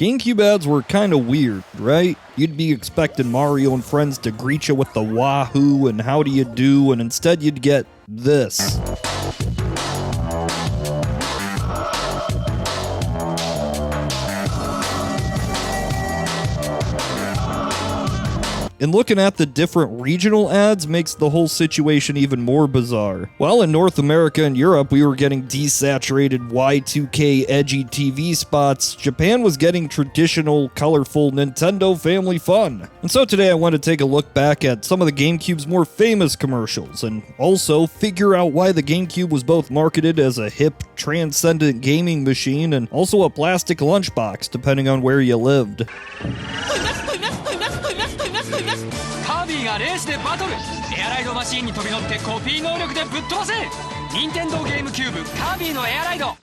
GameCube ads were kinda weird, right? You'd be expecting Mario and friends to greet you with the wahoo and how do you do, and instead you'd get this. And looking at the different regional ads makes the whole situation even more bizarre. While in North America and Europe we were getting desaturated Y2K edgy TV spots, Japan was getting traditional, colorful Nintendo family fun. And so today I want to take a look back at some of the GameCube's more famous commercials, and also figure out why the GameCube was both marketed as a hip, transcendent gaming machine and also a plastic lunchbox, depending on where you lived. カービィがレースでバトルエアライドマシーンに飛び乗ってコピー能力でぶっ飛ばせ任天堂ゲームキューブカービィのエアライド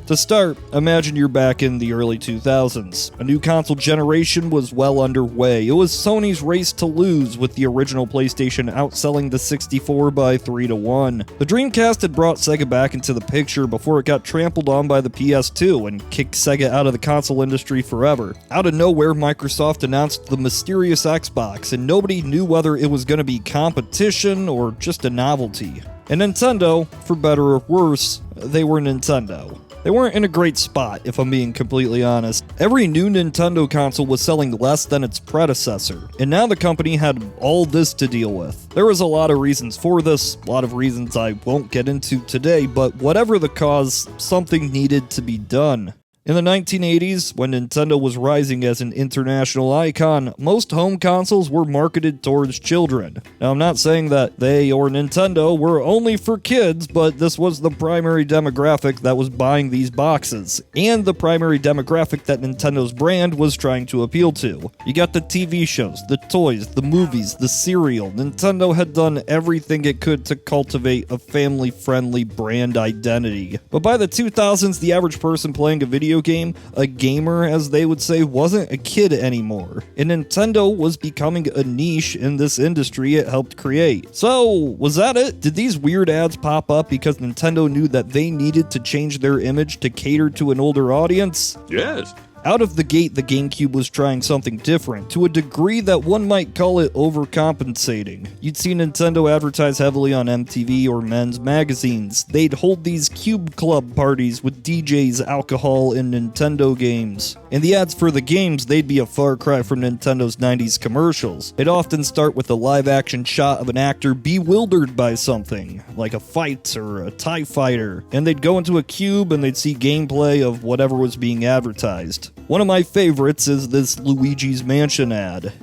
To start, imagine you're back in the early 2000s. A new console generation was well underway. It was Sony's race to lose, with the original PlayStation outselling the 64 by 3-1. The Dreamcast had brought Sega back into the picture before it got trampled on by the PS2 and kicked Sega out of the console industry forever. Out of nowhere, Microsoft announced the mysterious Xbox, and nobody knew whether it was going to be competition or just a novelty. And Nintendo, for better or worse, they were Nintendo. They weren't in a great spot, if I'm being completely honest. Every new Nintendo console was selling less than its predecessor, and now the company had all this to deal with. There was a lot of reasons for this, a lot of reasons I won't get into today, but whatever the cause, something needed to be done. In the 1980s, when Nintendo was rising as an international icon, most home consoles were marketed towards children. Now, I'm not saying that they or Nintendo were only for kids, but this was the primary demographic that was buying these boxes, and the primary demographic that Nintendo's brand was trying to appeal to. You got the TV shows, the toys, the movies, the cereal. Nintendo had done everything it could to cultivate a family-friendly brand identity. But by the 2000s, the average person playing a video game, a gamer as they would say, wasn't a kid anymore. And Nintendo was becoming a niche in this industry it helped create. So, was that it? Did these weird ads pop up because Nintendo knew that they needed to change their image to cater to an older audience? Yes. Out of the gate, the GameCube was trying something different, to a degree that one might call it overcompensating. You'd see Nintendo advertise heavily on MTV or men's magazines. They'd hold these Cube Club parties with DJs, alcohol, and Nintendo games. And the ads for the games, they'd be a far cry from Nintendo's 90s commercials. They'd often start with a live-action shot of an actor bewildered by something, like a fight or a TIE fighter, and they'd go into a cube and they'd see gameplay of whatever was being advertised. One of my favorites is this Luigi's Mansion ad.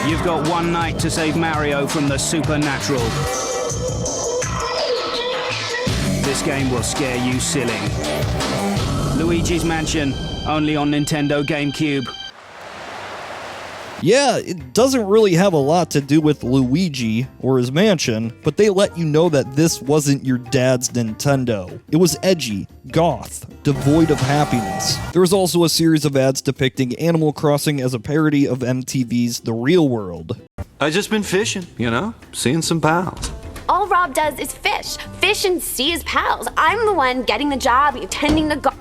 You've got one night to save Mario from the supernatural. This game will scare you silly. Luigi's Mansion, only on Nintendo GameCube. Yeah, it doesn't really have a lot to do with Luigi or his mansion, but they let you know that this wasn't your dad's Nintendo. It was edgy, goth, devoid of happiness. There was also a series of ads depicting Animal Crossing as a parody of MTV's The Real World. I just been fishing, seeing some pals. All Rob does is fish. Fish and see his pals. I'm the one getting the job, tending the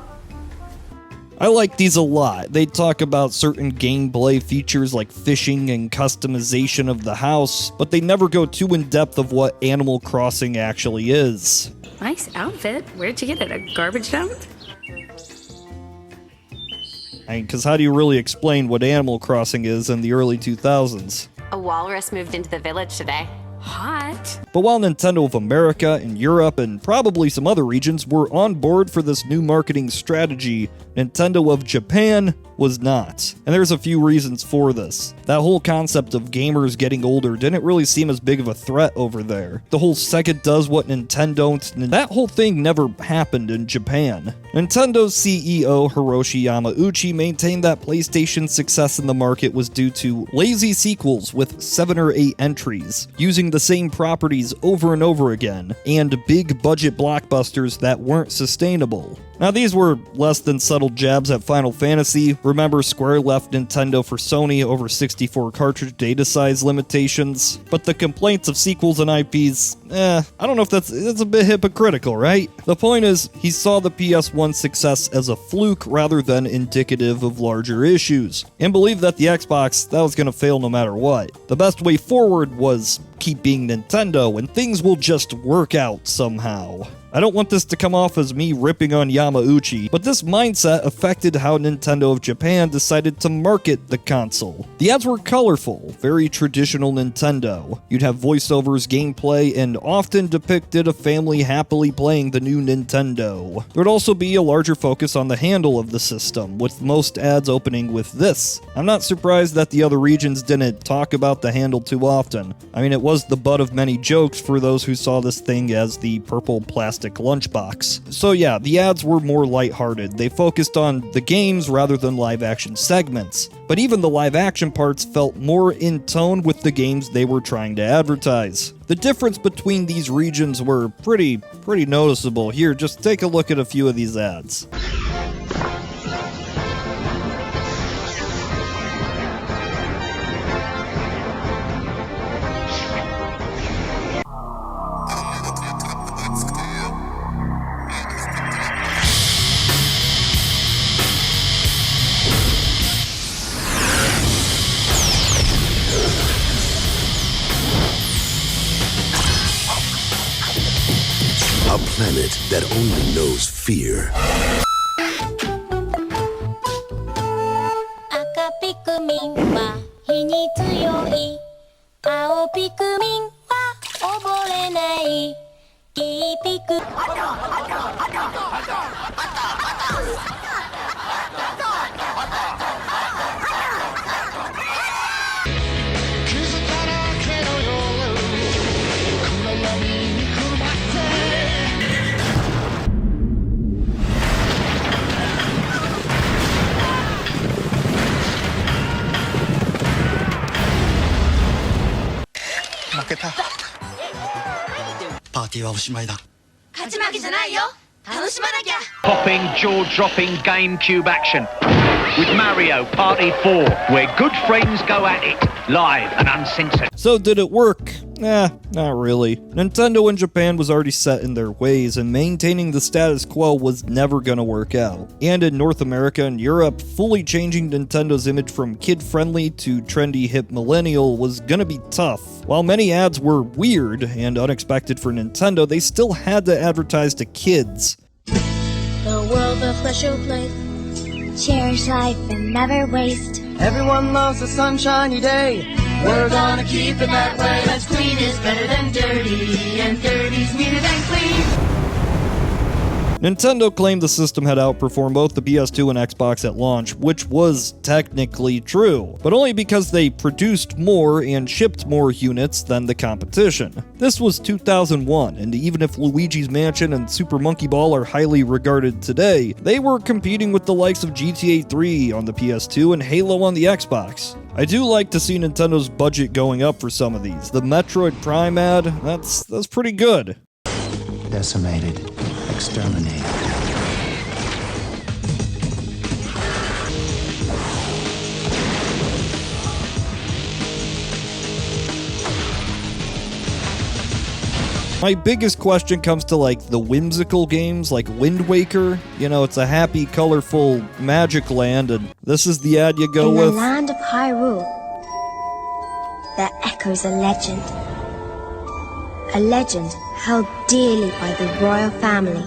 I like these a lot. They talk about certain gameplay features like fishing and customization of the house, but they never go too in depth of what Animal Crossing actually is. Nice outfit. Where'd you get it? A garbage dump? Because how do you really explain what Animal Crossing is in the early 2000s? A walrus moved into the village today. Hot. But while Nintendo of America and Europe and probably some other regions were on board for this new marketing strategy, Nintendo of Japan was not. And there's a few reasons for this. That whole concept of gamers getting older didn't really seem as big of a threat over there. The whole Sega does what Nintendo don't, that whole thing never happened in Japan. Nintendo's CEO Hiroshi Yamauchi maintained that PlayStation's success in the market was due to lazy sequels with 7 or 8 entries, using the same properties over and over again, and big budget blockbusters that weren't sustainable. Now these were less than subtle jabs at Final Fantasy. Remember, Square left Nintendo for Sony over 64 cartridge data size limitations. But the complaints of sequels and IPs, I don't know if that's a bit hypocritical, right? The point is, he saw the PS1's success as a fluke rather than indicative of larger issues, and believed that the Xbox, that was gonna fail no matter what. The best way forward was keep being Nintendo, and things will just work out somehow. I don't want this to come off as me ripping on Yamauchi, but this mindset affected how Nintendo of Japan decided to market the console. The ads were colorful, very traditional Nintendo. You'd have voiceovers, gameplay, and often depicted a family happily playing the new Nintendo. There'd also be a larger focus on the handle of the system, with most ads opening with this. I'm not surprised that the other regions didn't talk about the handle too often. I mean, it was the butt of many jokes for those who saw this thing as the purple plastic lunchbox. So yeah, the ads were more lighthearted. They focused on the games rather than live action segments. But even the live action parts felt more in tone with the games they were trying to advertise. The difference between these regions were pretty noticeable. Here, just take a look at a few of these ads. A planet that only knows fear. 赤ピクミンは火に強い。青ピクミンは溺れない。黄ピク。負けた。パーティーはおしまいだ。勝ち負けじゃないよ。楽しまなきゃ。 Popping, jaw-dropping GameCube action with Mario Party 4, where good friends go at it, live and uncensored. So did it work? Not really. Nintendo in Japan was already set in their ways, and maintaining the status quo was never gonna work out. And in North America and Europe, fully changing Nintendo's image from kid-friendly to trendy hip millennial was gonna be tough. While many ads were weird and unexpected for Nintendo, they still had to advertise to kids. The world of special place. Cherish life and never waste. Everyone loves a sunshiny day. We're gonna keep it that way. That's clean is better than dirty, and dirty's meaner than clean. Nintendo claimed the system had outperformed both the PS2 and Xbox at launch, which was technically true, but only because they produced more and shipped more units than the competition. This was 2001, and even if Luigi's Mansion and Super Monkey Ball are highly regarded today, they were competing with the likes of GTA 3 on the PS2 and Halo on the Xbox. I do like to see Nintendo's budget going up for some of these. The Metroid Prime ad, that's pretty good. Decimated. Exterminated. My biggest question comes to like the whimsical games like Wind Waker. You know, it's a happy, colorful magic land, and this is the ad you go with. In the land of Hyrule, there echoes a legend. A legend held dearly by the royal family.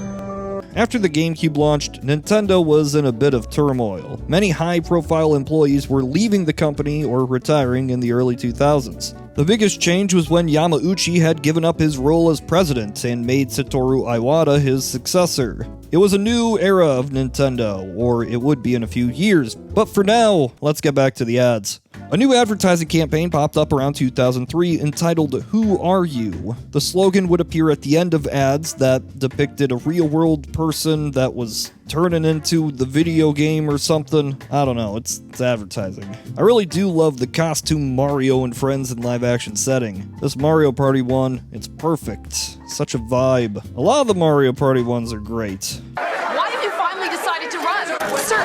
After the GameCube launched, Nintendo was in a bit of turmoil. Many high-profile employees were leaving the company or retiring in the early 2000s. The biggest change was when Yamauchi had given up his role as president and made Satoru Iwata his successor. It was a new era of Nintendo, or it would be in a few years, but for now, let's get back to the ads. A new advertising campaign popped up around 2003 entitled Who Are You? The slogan would appear at the end of ads that depicted a real-world person that was turning into the video game or something. I don't know, it's advertising. I really do love the costume Mario and friends in live-action setting. This Mario Party one, it's perfect. Such a vibe. A lot of the Mario Party ones are great. Why did you find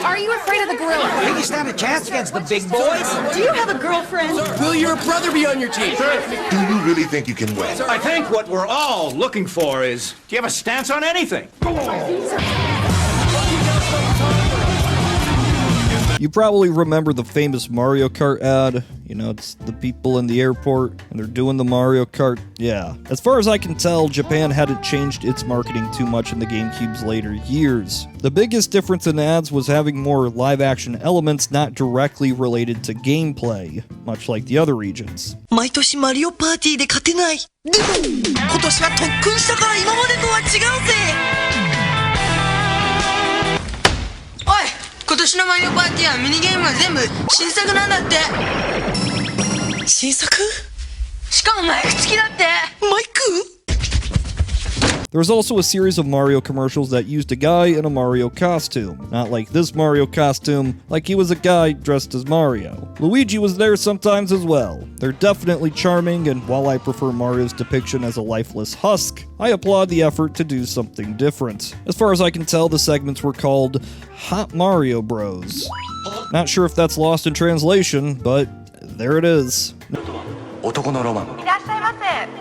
are you afraid of the gorilla? Think you stand a chance against the big boys? Do you have a girlfriend? Will your brother be on your team? Do you really think you can win? I think what we're all looking for is, do you have a stance on anything? You probably remember the famous Mario Kart ad. You know, it's the people in the airport and they're doing the Mario Kart. Yeah. As far as I can tell, Japan hadn't changed its marketing too much in the GameCube's later years. The biggest difference in ads was having more live-action elements not directly related to gameplay, much like the other regions. 毎年マリオパーティーで勝てない。でも、今年は特訓したから今までとは違うぜ。おい、今年のマリオパーティーはミニゲームは全部新作なんだって。新作？しかもマイク付きだって。マイク？There was also a series of Mario commercials that used a guy in a Mario costume. Not like this Mario costume, like he was a guy dressed as Mario. Luigi was there sometimes as well. They're definitely charming, and while I prefer Mario's depiction as a lifeless husk, I applaud the effort to do something different. As far as I can tell, the segments were called Hot Mario Bros. Not sure if that's lost in translation, but there it is. 男のロマン。いらっしゃいま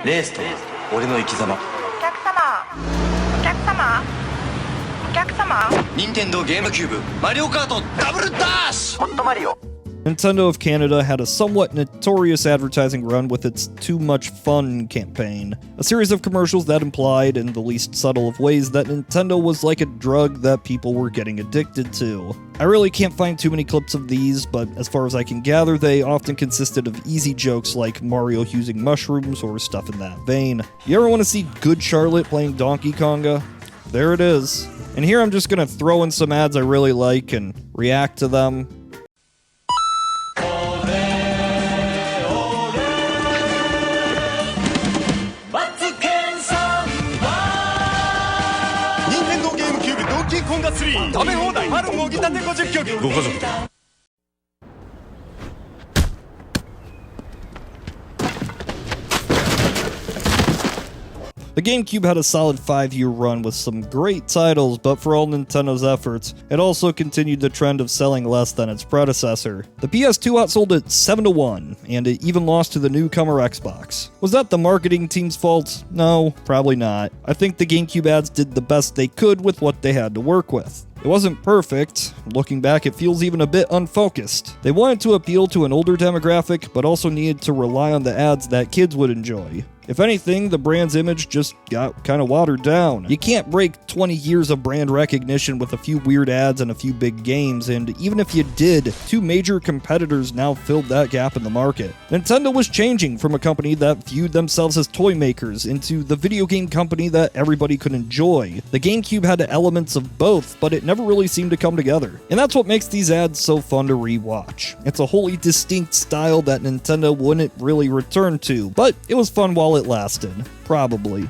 せ。レースと俺の生き様。お客様。任天堂ゲームキューブマリオカートダブルダッシュ。ホットマリオ。 Nintendo of Canada had a somewhat notorious advertising run with its Too Much Fun campaign, a series of commercials that implied, in the least subtle of ways, that Nintendo was like a drug that people were getting addicted to. I really can't find too many clips of these, but as far as I can gather, they often consisted of easy jokes like Mario using mushrooms or stuff in that vein. You ever want to see Good Charlotte playing Donkey Konga? There it is. And here I'm just gonna throw in some ads I really like and react to them. The GameCube had a solid 5-year run with some great titles, but for all Nintendo's efforts, it also continued the trend of selling less than its predecessor. The PS2 outsold it 7-1, and it even lost to the newcomer Xbox. Was that the marketing team's fault? No, probably not. I think the GameCube ads did the best they could with what they had to work with. It wasn't perfect. Looking back, it feels even a bit unfocused. They wanted to appeal to an older demographic, but also needed to rely on the ads that kids would enjoy. If anything, the brand's image just got kind of watered down. You can't break 20 years of brand recognition with a few weird ads and a few big games, and even if you did, two major competitors now filled that gap in the market. Nintendo was changing from a company that viewed themselves as toy makers into the video game company that everybody could enjoy. The GameCube had elements of both, but it never really seemed to come together. And that's what makes these ads so fun to rewatch. It's a wholly distinct style that Nintendo wouldn't really return to, but it was fun while it lasted. Probably.